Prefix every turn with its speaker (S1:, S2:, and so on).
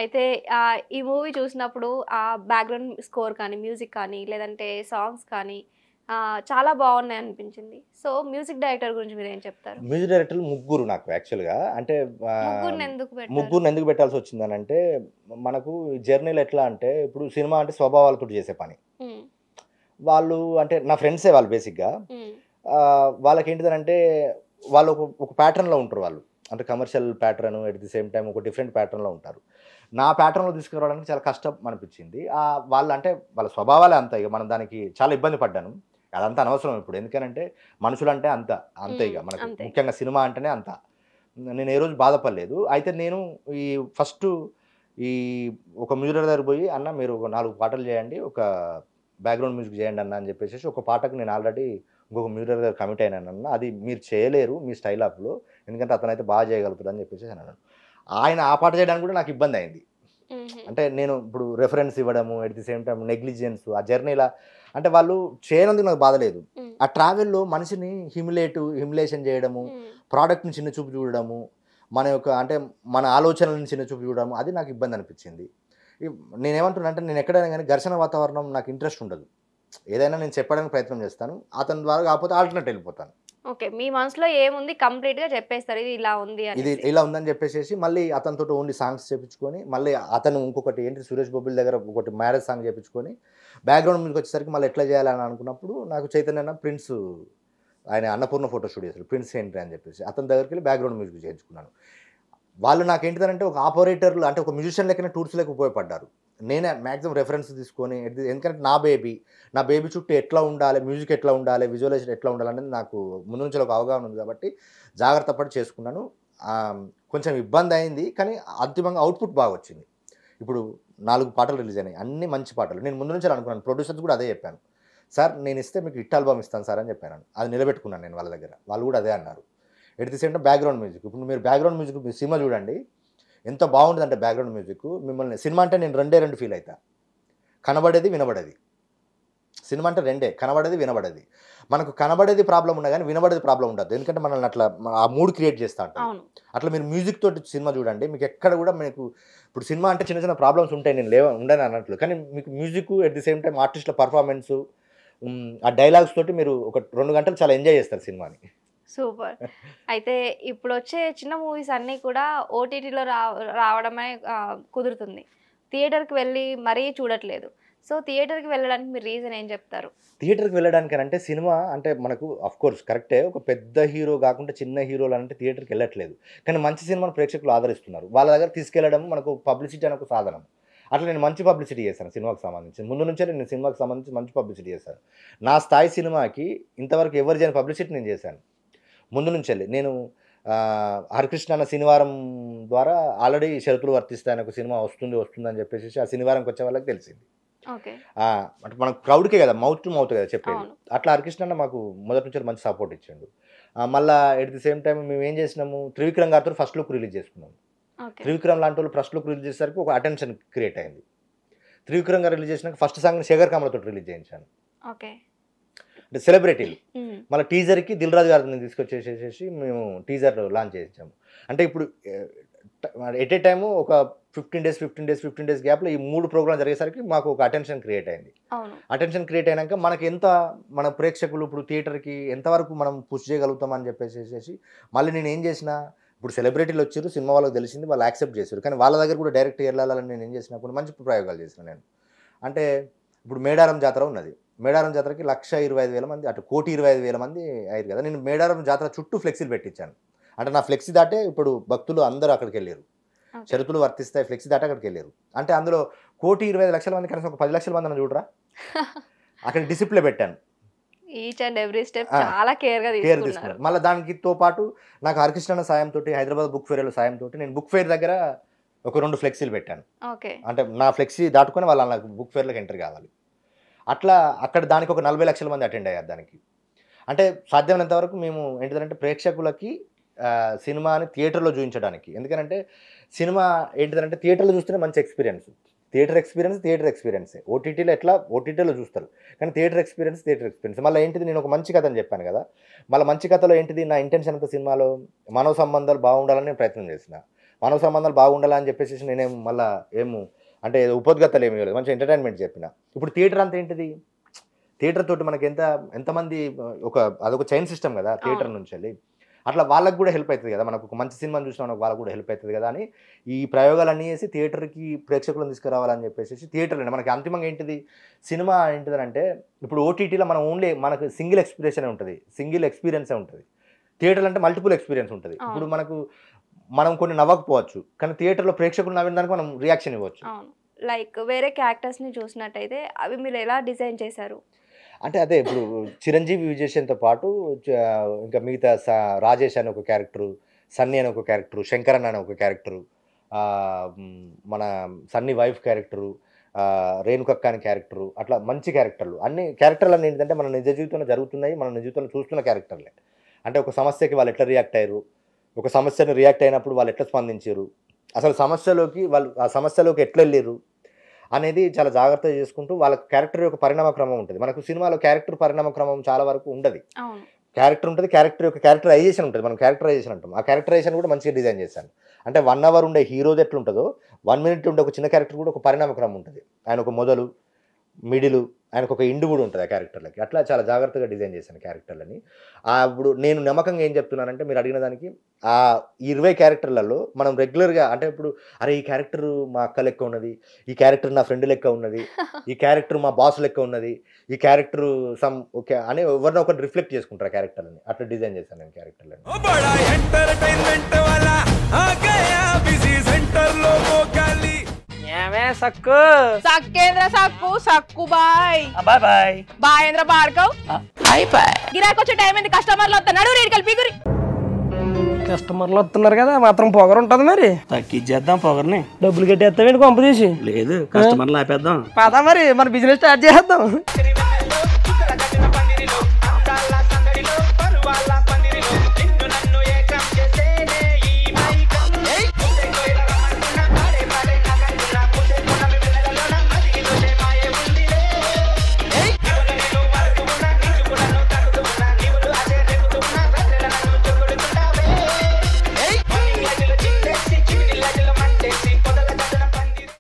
S1: అయితే ఈ మూవీ చూసినప్పుడు ఆ బ్యాక్‌గ్రౌండ్ స్కోర్ కానీ, మ్యూజిక్ కానీ, లేదంటే సాంగ్స్ కానీ చాలా బాగున్నాయి అనిపించింది. సో, మ్యూజిక్ డైరెక్టర్ గురించి మీరేం చెప్తారు?
S2: మ్యూజిక్ డైరెక్టర్లు ముగ్గురు నాకు యాక్చువల్‌గా. అంటే
S1: ముగ్గురిని ఎందుకు పెట్టారు?
S2: ముగ్గురిని ఎందుకు పెట్టాల్సొచ్చిందనంటే, మనకు జర్నీలో ఎట్లా అంటే, ఇప్పుడు సినిమా అంటే స్వభావాలతోటి చేసే పని.
S1: హ్మ్.
S2: వాళ్ళు అంటే నా ఫ్రెండ్సే వాళ్ళు బేసిక్‌గా.
S1: హ్మ్.
S2: వాళ్ళకేంటిదనంటే, వాళ్ళు ఒక ప్యాటర్న్‌లో ఉంటారు వాళ్ళు. అంటే commercial pattern at the same time ఒక డిఫరెంట్ ప్యాటర్న్‌లో ఉంటారు. నా ప్యాటర్న్‌లో తీసుకురావడానికి చాలా కష్టం అనిపించింది. వాళ్ళంటే వాళ్ళ స్వభావాలే అంత. ఇక మనం దానికి చాలా ఇబ్బంది పడ్డాను. అదంతా అనవసరం ఇప్పుడు. ఎందుకనంటే మనుషులంటే అంతే ఇక మనకు.
S1: అంతే.
S2: ముఖ్యంగా సినిమా అంటేనే అంత. నేను ఏ రోజు బాధపడలేదు. అయితే నేను ఈ ఫస్టు ఈ ఒక మ్యూజిక్ దగ్గరికి పోయి, "అన్న మీరు ఒక 4 పాటలు చేయండి. ఒక బ్యాక్‌గ్రౌండ్ మ్యూజిక్ చేయండి అన్న" అని చెప్పేసేసి ఒక పాటకు నేను ఆల్రెడీ ఇంకొక మ్యూజిక్ దగ్గర కమిట్ అయినానన్న. అది మీరు చేయలేరు మీ స్టైల్ ఆఫ్‌లో. ఎందుకంటే అతనైతే బాగా చేయగలుగుతాడు అని చెప్పేసేసి అన్నాడు. ఆయన ఆ పాట చేయడానికి కూడా నాకు ఇబ్బందయింది.
S1: హుహు.
S2: అంటే నేను ఇప్పుడు రిఫరెన్స్ ఇవ్వడము, at the same time negligence ఆ జర్నీలా అంటే వాళ్ళు చేయనందుకు నాకు బాధ లేదు.
S1: హ్మ్.
S2: ఆ ట్రావెల్‌లో మనిషిని హ్యూమిలేషన్ చేయడము,
S1: హ్మ్.
S2: ప్రోడక్ట్‌ని చిన్న చూపు చూడడము, మన యొక్క అంటే మన ఆలోచనలను చిన్న చూపు చూడడము, అది నాకు ఇబ్బంది అనిపించింది. నేనేమంటున్నా అంటే నేను ఎక్కడైనా గాని ఘర్షణ వాతావరణం నాకు ఇంట్రెస్ట్ ఉండదు. ఏదైనా నేను చెప్పడానికి ప్రయత్నం చేస్తాను. అతని ద్వారా కాకపోతే ఆల్టర్‌నేట్ వెళ్ళిపోతాను.
S1: ఓకే. మీ మనసులో ఏముంది కంప్లీట్‌గా చెప్పేస్తారు. ఇది ఇలా ఉంది
S2: ఇది
S1: అనేసి.
S2: ఇలా ఉందని చెప్పేసేసి మళ్ళీ అతనితోటి ఓన్లీ సాంగ్స్ చేపించుకొని, మళ్ళీ అతను ఇంకొకటి ఏంటి 'సురేష్ బొబ్బిలి' దగ్గర ఒకటి మ్యారేజ్ సాంగ్ చేపించుకొని, బ్యాక్‌గ్రౌండ్ మ్యూజిక్ వచ్చేసరికి మళ్ళీ ఎట్లా చేయాలని అనుకున్నప్పుడు నాకు చైతన్య అన్న ప్రిన్స్ ఆయన అన్నపూర్ణ ఫోటో స్టూడియోస్‌లో ప్రిన్స్ హెన్రీ అని చెప్పేసి అతని దగ్గరికెళ్ళి బ్యాక్‌గ్రౌండ్ మ్యూజిక్ చేయించుకున్నాను. వాళ్ళు నాకేంటిదనంటే ఒక ఆపరేటర్‌లు అంటే ఒక మ్యూజిషియన్ లెక్కనే టూర్స్‌లోకి ఉపయోగపడ్డారు. నేనే మాక్సిమం రెఫరెన్స్ తీసుకొని ఎందుకంటే నా బేబీ చుట్టూ ఎట్లా ఉండాలి, మ్యూజిక్ ఎట్లా ఉండాలి, విజువలైజేషన్ ఎట్లా ఉండాలనేది నాకు ముందు నుంచి ఒక అవగాహన ఉంది కాబట్టి జాగ్రత్త పడి చేసుకున్నాను. కొంచెం ఇబ్బందయింది. కానీ అంతిమంగా అవుట్‌పుట్ బాగొచ్చింది. ఇప్పుడు 4 పాటలు రిలీజ్ అయినాయి. అన్నీ మంచి పాటలు. నేను ముందు నుంచే అనుకున్నాను. ప్రొడ్యూసర్స్ కూడా అదే చెప్పాను. సార్ నేనిస్తే మీకు హిట్ ఆల్బమ్ ఇస్తాను సార్ అని చెప్పాను. అది నిలబెట్టుకున్నాను నేను వాళ్ళ దగ్గర. వాళ్ళు కూడా అదే అన్నారు. At the same time background music. ఇప్పుడు మీరు బ్యాక్‌గ్రౌండ్ మ్యూజిక్ సినిమా చూడండి. ఎంత బాగుంటదంటే బ్యాక్‌గ్రౌండ్ మ్యూజిక్ మిమ్మల్ని సినిమా అంటే నేను రెండే 2 ఫీల్ అయితా. కనబడేది, వినబడేది. సినిమా అంటే రెండే. కనబడేది, వినబడేది. మనకు కనబడేది ప్రాబ్లమ్ ఉన్నా గానీ, వినబడేది ప్రాబ్లమ్ ఉండదు. ఎందుకంటే మనల్ని అట్లా ఆ మూడ్ క్రియేట్ చేస్తా ఉంటది.
S1: అవును.
S2: అట్లా మీరు మ్యూజిక్ తోటి సినిమా చూడండి. మీకు ఎక్కడ కూడా మీకు ఇప్పుడు సినిమా అంటే చిన్న చిన్న ప్రాబ్లమ్స్ ఉంటాయి. నేను ఉండను అనట్లేదు. కానీ మీకు music at the same time ఆర్టిస్ట్‌ల పెర్ఫార్మన్స్ ఆ డైలాగ్స్ తోటి మీరు ఒక 2 గంటలు చాలా ఎంజాయ్ చేస్తారు సినిమాని.
S1: సూపర్. అయితే ఇప్పుడొచ్చే చిన్న మూవీస్ అన్నీ కూడా ఓటీటీలో రావడమే కుదురుతుంది. థియేటర్‌కి వెళ్ళి మరీ చూడట్లేదు. సో, థియేటర్‌కి వెళ్ళడానికి మీరు రీజన్ ఏం చెప్తారు?
S2: థియేటర్‌కి వెళ్ళడానికనంటే సినిమా అంటే మనకు ఆఫ్‌కోర్స్ కరెక్టే. ఒక పెద్ద హీరో గాకుండా చిన్న హీరోలంటే థియేటర్‌కెళ్ళట్లేదు. కానీ మంచి సినిమాను ప్రేక్షకులు ఆదరిస్తున్నారు. వాళ్ళ దగ్గర తీసుకెళ్లడం మనకు పబ్లిసిటీ అనే ఒక సాధనం. అట్లా నేను మంచి పబ్లిసిటీ చేశాను సినిమాకి సంబంధించి. ముందు నుంచే నేను సినిమాకి సంబంధించి మంచి పబ్లిసిటీ చేశాను. నా స్థాయి సినిమాకి ఇంతవరకు ఎవరు చేయని పబ్లిసిటీ నేను చేశాను. ముందు నుంచెల్లి. నేను 'హరికృష్ణ' అన్న శనివారం ద్వారా ఆల్రెడీ 'షరతులు వర్తిస్తాయి' అనే ఒక సినిమా వస్తుందని చెప్పేసేసి ఆ శనివారంకి వచ్చే వాళ్ళకి తెలిసింది.
S1: ఓకే.
S2: అంటే మనకు క్రౌడ్‌కే కదా! మౌత్ టు మౌత్ కదా చెప్పేది.
S1: అవును.
S2: అట్లా హరికృష్ణ అన్న మాకు మొదటి నుంచి మంచి సపోర్ట్ ఇచ్చిండు. మళ్ళా ఎట్ ది సేమ్ టైమ్ మేమేం చేసినాము, త్రివిక్రమ్ గారితో ఫస్ట్ లుక్ రిలీజ్ చేసుకున్నాం.
S1: ఓకే.
S2: త్రివిక్రమ్ లాంటోళ్ళు ఫస్ట్ లుక్ రిలీజ్ చేసేసరికి ఒక అటెన్షన్ క్రియేట్ అయింది. త్రివిక్రమ్ గారు రిలీజ్ చేసినాక ఫస్ట్ సాంగ్‌ని శేఖర్ కమలతోటి రిలీజ్ చేయించాను.
S1: ఓకే.
S2: అంటే సెలబ్రిటీలు.
S1: హ్మ్.
S2: మళ్ళా టీజర్‌కి 'దిల్ రాజు' గారిని తీసుకొచ్చేసేసి మేము టీజర్ లాంచ్ చేయించాము. అంటే ఇప్పుడు ఎట్ ఏ టైము ఒక 15 డేస్ గ్యాప్‌లో ఈ 3 ప్రోగ్రామ్‌లు జరిగేసరికి మాకు ఒక అటెన్షన్ క్రియేట్ అయింది.
S1: అవును.
S2: అటెన్షన్ క్రియేట్ అయినాక మన ప్రేక్షకులు ఇప్పుడు థియేటర్‌కి ఎంతవరకు మనం పుష్ చేయగలుగుతాం అని చెప్పేసేసి మళ్ళీ నేనేం చేసినా, ఇప్పుడు సెలబ్రిటీలు వచ్చిర్రు, సినిమా వాళ్ళకి తెలిసింది, వాళ్ళు యాక్సెప్ట్ చేసారు. కానీ వాళ్ళ దగ్గర కూడా డైరెక్ట్ ఎళ్ళాలని నేనేం చేసినా కొన్ని మంచి ప్రయోగాలు చేసినా నేను. అంటే ఇప్పుడు మేడారం జాతర ఉన్నది. మేడారం జాతరకి 1,25,000 మంది అటు 1,25,000 మంది అయ్యారు కదా! నేను మేడారం జాతర చుట్టూ ఫ్లెక్సీలు పెట్టించాను. అంటే నా ఫ్లెక్సీ దాటే ఇప్పుడు భక్తులు అందరూ అక్కడికెళ్ళిర్రు.
S1: ఓకే.
S2: షరతులు వర్తిస్తాయి ఫ్లెక్సీ దాటి అక్కడికెళ్ళిర్రు. అంటే అందులో 1,25,00,000 మంది కనీసం ఒక 10,00,000 మందన్న చూడరా? అక్కడ డిసిప్లే పెట్టాను.
S1: ఈచ్ అండ్ ఎవ్రీ స్టెప్
S2: ఆ!
S1: చాలా కేర్‌గా
S2: కేర్
S1: తీసుకున్నారు.
S2: తీసుకున్నాను. మళ్ళా దానికితో పాటు నాకు హరికృష్ణ అన్న సాయంతోటి హైదరాబాద్ బుక్ ఫెయిర్‌లో సాయంతోటి నేను బుక్ ఫెయిర్ దగ్గర ఒక 2 ఫ్లెక్సీలు పెట్టాను.
S1: ఓకే.
S2: అంటే నా ఫ్లెక్సీ దాటుకొని వాళ్ళు నాకు బుక్ ఫెయిర్‌లోకి ఎంటర్ కావాలి. అట్లా అక్కడ దానికి ఒక 40,00,000 మంది అటెండ్ అయ్యారు దానికి. అంటే సాధ్యమైనంత వరకు మేము ఏంటిదంటే ప్రేక్షకులకి సినిమాని థియేటర్‌లో చూయించడానికి. ఎందుకనంటే సినిమా ఏంటిదంటే థియేటర్‌లో చూస్తేనే మంచి ఎక్స్‌పీరియన్స్. థియేటర్ ఎక్స్‌పీరియన్సే. ఓటీటీలో చూస్తారు. కానీ థియేటర్ ఎక్స్‌పీరియన్స్. మళ్ళా ఏంటిది నేను ఒక మంచి కథని చెప్పాను కదా! మళ్ళా మంచి కథలో ఏంటిది నా ఇంటెన్షన్ అంతా సినిమాలో మానవ సంబంధాలు బాగుండాలని నేను ప్రయత్నం చేసిన. మానవ సంబంధాలు బాగుండాలని చెప్పేసి నేనేం మళ్ళీ అంటే ఉపోద్గతలు ఏమీ లేదు, మంచి ఎంటర్టైన్మెంట్ చెప్పిన. ఇప్పుడు థియేటర్ అంతా ఏంటిది, థియేటర్ తోటి మనకి ఎంతమంది అదొక చైన్ సిస్టమ్ కదా థియేటర్ నుంచి వెళ్ళి, అట్లా వాళ్ళకి కూడా హెల్ప్ అవుతుంది కదా, మనకు ఒక మంచి సినిమాని చూసిన వాళ్ళకి కూడా హెల్ప్ అవుతుంది కదా అని ఈ ప్రయోగాలన్నీ చేసి థియేటర్కి ప్రేక్షకులను తీసుకురావాలని చెప్పేసి థియేటర్లో మనకి అంతిమంగా ఏంటిది సినిమా ఏంటిదంటే, ఇప్పుడు ఓటీటీలో మనం మనకు సింగిల్ ఎక్స్పీరియన్సే ఉంటుంది. థియేటర్లు అంటే మల్టిపుల్ ఎక్స్పీరియన్స్ ఉంటుంది. ఇప్పుడు మనం కొన్ని నవ్వకపోవచ్చు, కానీ థియేటర్లో ప్రేక్షకులు నవ్విన దానికి మనం రియాక్షన్ ఇవ్వచ్చు.
S1: లైక్ వేరే క్యారెక్టర్స్ని చూసినట్టయితే అవి మీరు ఎలా డిజైన్ చేశారు?
S2: అంటే అదే ఇప్పుడు చిరంజీవి విజయసేన్తో పాటు ఇంకా మిగతా రాజేష్ అని ఒక క్యారెక్టరు, సన్నీ అని ఒక క్యారెక్టరు, శంకరన్ అని ఒక క్యారెక్టరు, మన సన్నీ వైఫ్ క్యారెక్టరు, రేణుకక్క అని క్యారెక్టరు, అట్లా మంచి క్యారెక్టర్లు. అన్ని క్యారెక్టర్లు అన్నీ ఏంటంటే మన నిజ జీవితంలో జరుగుతున్నాయి, మన నిజ జీవితంలో చూస్తున్న క్యారెక్టర్లే. అంటే ఒక సమస్యకి వాళ్ళు ఎట్లా రియాక్ట్ అయ్యారు, ఒక సమస్యను రియాక్ట్ అయినప్పుడు వాళ్ళు ఎట్లా స్పందించారు, అసలు ఆ సమస్యలోకి ఎట్లా వెళ్ళారు అనేది చాలా జాగ్రత్తగా చేసుకుంటూ వాళ్ళ క్యారెక్టర్ యొక్క పరిణామ క్రమం ఉంటుంది. మనకు సినిమాలో క్యారెక్టర్ పరిణామ క్రమం చాలా వరకు ఉండదు. క్యారెక్టర్ ఉంటుంది, క్యారెక్టర్ యొక్క క్యారెక్టరైజేషన్ ఉంటుంది, మనం క్యారెక్టరైజేషన్ అంటాం. ఆ క్యారెక్టరైజేషన్ కూడా మంచిగా డిజైన్ చేశాను. అంటే 1 hour ఉండే హీరోది ఎట్లుంటుందో 1 minute ఉండే ఒక చిన్న క్యారెక్టర్ కూడా ఒక పరిణామ క్రమం ఉంటుంది. ఆయన ఒక మొదలు, మిడిలు, ఆయనకు ఒక ఎండు కూడా ఉంటుంది ఆ క్యారెక్టర్లకి. అట్లా చాలా జాగ్రత్తగా డిజైన్ చేశాను క్యారెక్టర్లని. ఇప్పుడు నేను నమ్మకంగా ఏం చెప్తున్నానంటే, మీరు అడిగిన దానికి ఆ 20 క్యారెక్టర్లలో మనం రెగ్యులర్గా అంటే ఇప్పుడు అరే ఈ క్యారెక్టర్ మా అక్క లెక్క ఉన్నది, ఈ క్యారెక్టర్ నా ఫ్రెండ్ లెక్క ఉన్నది, ఈ క్యారెక్టర్ మా బాస్ లెక్క ఉన్నది, ఈ క్యారెక్టర్ ఓకే అని ఎవరినో ఒకటి రిఫ్లెక్ట్ చేసుకుంటారు ఆ క్యారెక్టర్లని. అట్లా డిజైన్ చేశాను నేను క్యారెక్టర్లని.
S3: సక్కు
S4: సక్కేంద్ర సక్కు సక్కు బాయ్
S3: బాయ్ బాయ్
S4: బాయేంద్ర భార్గవ్
S3: బాయ్ బాయ్.
S4: గిరాకి వచ్చే టైం ఏంది, కస్టమర్లు వస్తున్నాడు, రేటు కలిపి గురి.
S3: కస్టమర్లు వస్తున్నారు కదా, మాత్రం పొగరు ఉంటుంది మరి. తగ్గించేద్దాం పొగర్ని. డబ్బులు కట్టేస్తావేంటి కొంప తీసి? లేదు, కస్టమర్లు ఆపేద్దాం. పదా మరి మన బిజినెస్ స్టార్ట్ చేద్దాం.